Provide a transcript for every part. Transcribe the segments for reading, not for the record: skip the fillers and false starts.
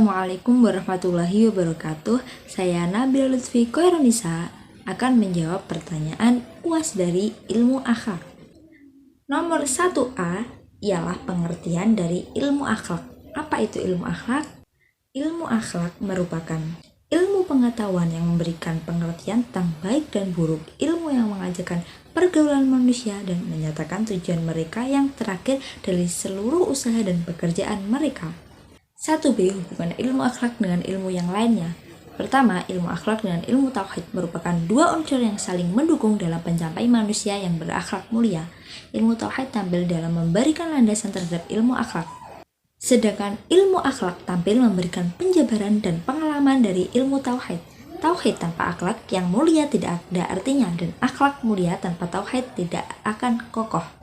Assalamualaikum warahmatullahi wabarakatuh. Saya Nabila Lutfi Koironisa akan menjawab pertanyaan UAS dari ilmu akhlak. Nomor 1A ialah pengertian dari ilmu akhlak. Apa itu ilmu akhlak? Ilmu akhlak merupakan ilmu pengetahuan yang memberikan pengertian tentang baik dan buruk, ilmu yang mengajarkan pergaulan manusia dan menyatakan tujuan mereka yang terakhir dari seluruh usaha dan pekerjaan mereka. 1B. Hubungan ilmu akhlak dengan ilmu yang lainnya. Pertama, ilmu akhlak dengan ilmu tauhid merupakan dua unsur yang saling mendukung dalam pencapaian manusia yang berakhlak mulia. Ilmu tauhid tampil dalam memberikan landasan terhadap ilmu akhlak, sedangkan ilmu akhlak tampil memberikan penjabaran dan pengalaman dari ilmu tauhid. Tauhid tanpa akhlak yang mulia tidak ada artinya, dan akhlak mulia tanpa tauhid tidak akan kokoh.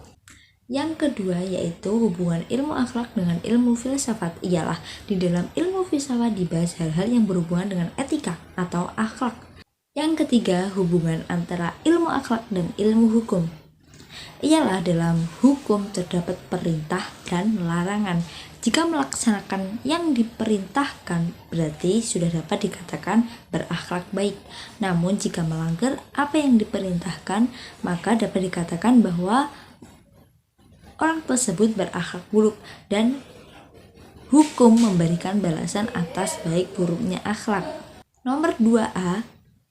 Yang kedua yaitu hubungan ilmu akhlak dengan ilmu filsafat, ialah di dalam ilmu filsafat dibahas hal-hal yang berhubungan dengan etika atau akhlak. Yang ketiga, hubungan antara ilmu akhlak dan ilmu hukum, ialah dalam hukum terdapat perintah dan larangan. Jika melaksanakan yang diperintahkan berarti sudah dapat dikatakan berakhlak baik. Namun jika melanggar apa yang diperintahkan maka dapat dikatakan bahwa orang tersebut berakhlak buruk, dan hukum memberikan balasan atas baik buruknya akhlak. Nomor 2A,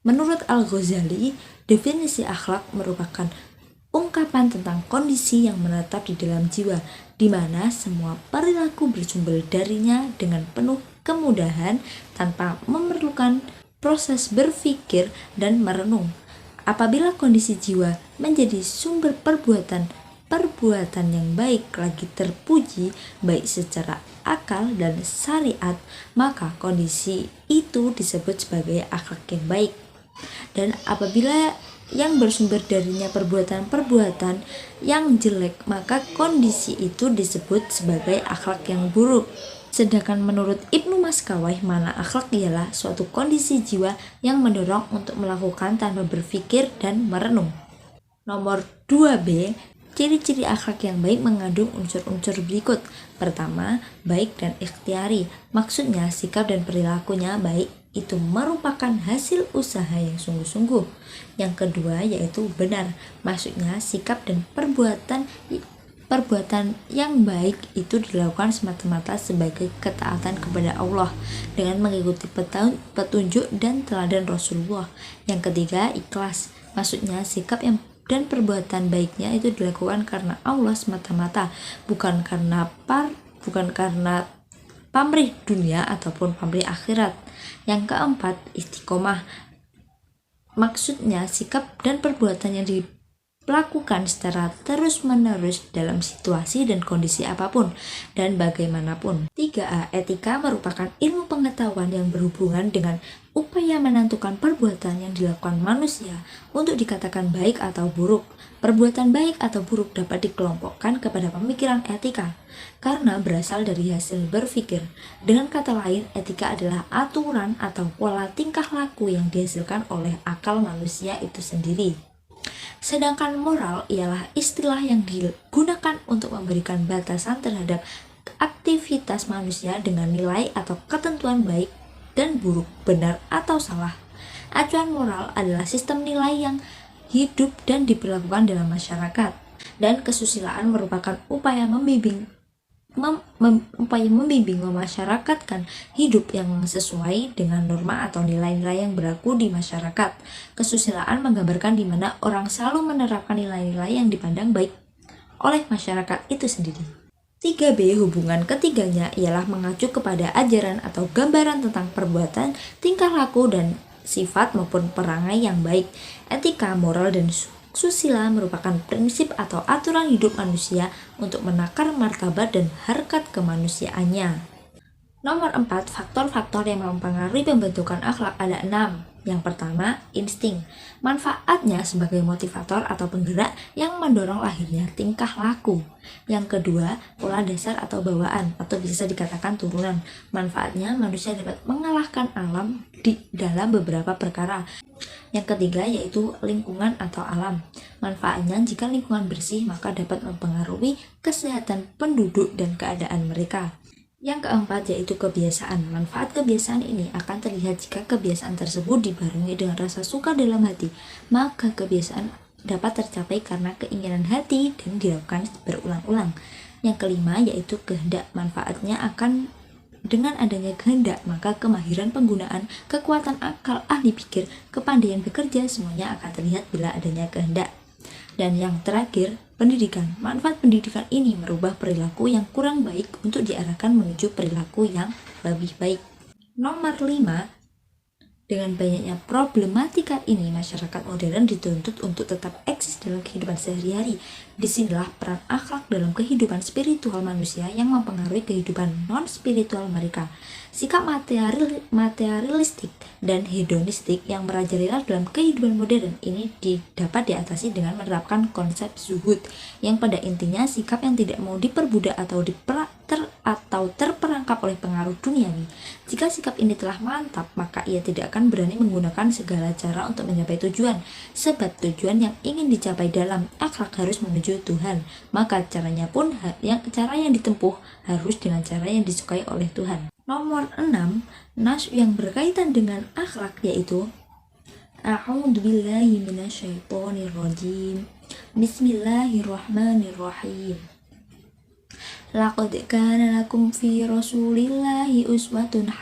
menurut Al-Ghazali, definisi akhlak merupakan ungkapan tentang kondisi yang menetap di dalam jiwa, di mana semua perilaku bersumber darinya dengan penuh kemudahan tanpa memerlukan proses berpikir dan merenung. Apabila kondisi jiwa menjadi sumber perbuatan yang baik lagi terpuji baik secara akal dan syariat, maka kondisi itu disebut sebagai akhlak yang baik. Dan apabila yang bersumber darinya perbuatan yang jelek, maka kondisi itu disebut sebagai akhlak yang buruk. Sedangkan menurut Ibnu Maskawai, mana akhlak ialah suatu kondisi jiwa yang mendorong untuk melakukan tanpa berpikir dan merenung. Nomor 2B, ciri-ciri akhlak yang baik mengandung unsur-unsur berikut. Pertama, baik dan ikhtiari. Maksudnya sikap dan perilakunya baik itu merupakan hasil usaha yang sungguh-sungguh. Yang kedua yaitu benar. Maksudnya sikap dan perbuatan yang baik itu dilakukan semata-mata sebagai ketaatan kepada Allah dengan mengikuti petunjuk dan teladan Rasulullah. Yang ketiga, ikhlas. Maksudnya sikap dan perbuatan baiknya itu dilakukan karena Allah semata-mata, bukan karena pamrih dunia ataupun pamrih akhirat. Yang keempat, istiqomah. Maksudnya sikap dan perbuatan yang dilakukan secara terus-menerus dalam situasi dan kondisi apapun dan bagaimanapun. 3A, etika merupakan ilmu pengetahuan yang berhubungan dengan upaya menentukan perbuatan yang dilakukan manusia untuk dikatakan baik atau buruk. Perbuatan baik atau buruk dapat dikelompokkan kepada pemikiran etika karena berasal dari hasil berpikir. Dengan kata lain, etika adalah aturan atau pola tingkah laku yang dihasilkan oleh akal manusia itu sendiri. Sedangkan moral ialah istilah yang digunakan untuk memberikan batasan terhadap aktivitas manusia dengan nilai atau ketentuan baik dan buruk, benar atau salah. Acuan moral adalah sistem nilai yang hidup dan diberlakukan dalam masyarakat, dan kesusilaan merupakan upaya membimbing memasyarakatkan hidup yang sesuai dengan norma atau nilai-nilai yang berlaku di masyarakat. Kesusilaan menggambarkan di mana orang selalu menerapkan nilai-nilai yang dipandang baik oleh masyarakat itu sendiri. 3B, hubungan ketiganya ialah mengacu kepada ajaran atau gambaran tentang perbuatan, tingkah laku, dan sifat maupun perangai yang baik. Etika, moral, dan susila merupakan prinsip atau aturan hidup manusia untuk menakar martabat dan harkat kemanusiaannya. Nomor 4, faktor-faktor yang mempengaruhi pembentukan akhlak ada 6. Yang pertama, insting. Manfaatnya sebagai motivator atau penggerak yang mendorong lahirnya tingkah laku. Yang kedua, pola dasar atau bawaan atau bisa dikatakan turunan. Manfaatnya manusia dapat mengalahkan alam di dalam beberapa perkara. Yang ketiga yaitu lingkungan atau alam. Manfaatnya jika lingkungan bersih maka dapat mempengaruhi kesehatan penduduk dan keadaan mereka. Yang keempat yaitu kebiasaan. Manfaat kebiasaan ini akan terlihat jika kebiasaan tersebut dibarengi dengan rasa suka dalam hati. Maka kebiasaan dapat tercapai karena keinginan hati dan dilakukan berulang-ulang. Yang kelima yaitu kehendak. Manfaatnya akan dengan adanya kehendak, maka kemahiran penggunaan, kekuatan akal, ahli pikir, kepandaian bekerja, semuanya akan terlihat bila adanya kehendak. Dan yang terakhir, pendidikan. Manfaat pendidikan ini merubah perilaku yang kurang baik untuk diarahkan menuju perilaku yang lebih baik. Nomor 5, dengan banyaknya problematika ini, masyarakat modern dituntut untuk tetap eksis dalam kehidupan sehari-hari. Disinilah peran akhlak dalam kehidupan spiritual manusia yang mempengaruhi kehidupan non-spiritual mereka. Sikap materialistik dan hedonistik yang merajalela dalam kehidupan modern ini dapat diatasi dengan menerapkan konsep zuhud, yang pada intinya sikap yang tidak mau diperbudak atau terperangkap oleh pengaruh duniawi. Jika sikap ini telah mantap, maka ia tidak akan berani menggunakan segala cara untuk mencapai tujuan, sebab tujuan yang ingin dicapai dalam akhlak harus menuju Tuhan. Maka caranya pun cara yang ditempuh harus dengan cara yang disukai oleh Tuhan. Nomor 6, nas yang berkaitan dengan akhlak yaitu A'udzubillahi minasyaitonirrajim. Bismillahirrahmanirrahim. Laqad kana lakum fi Rasulillahi uswatun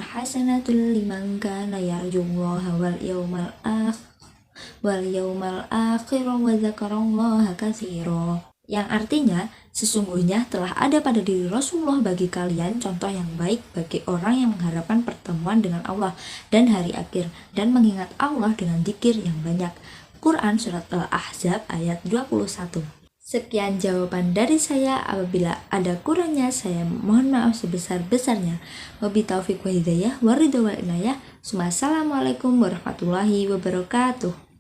hasanatun liman kana yarjullaha wal yawmal akhir wa dzakarallaha katsira. Yang artinya, sesungguhnya telah ada pada diri Rasulullah bagi kalian contoh yang baik bagi orang yang mengharapkan pertemuan dengan Allah dan hari akhir, dan mengingat Allah dengan dzikir yang banyak. Quran Surat Al-Ahzab ayat 21. Sekian jawaban dari saya. Apabila ada kurangnya, saya mohon maaf sebesar-besarnya. Wabillahi taufiq wa hidayah, waridho wal inayah. Assalamualaikum warahmatullahi wabarakatuh.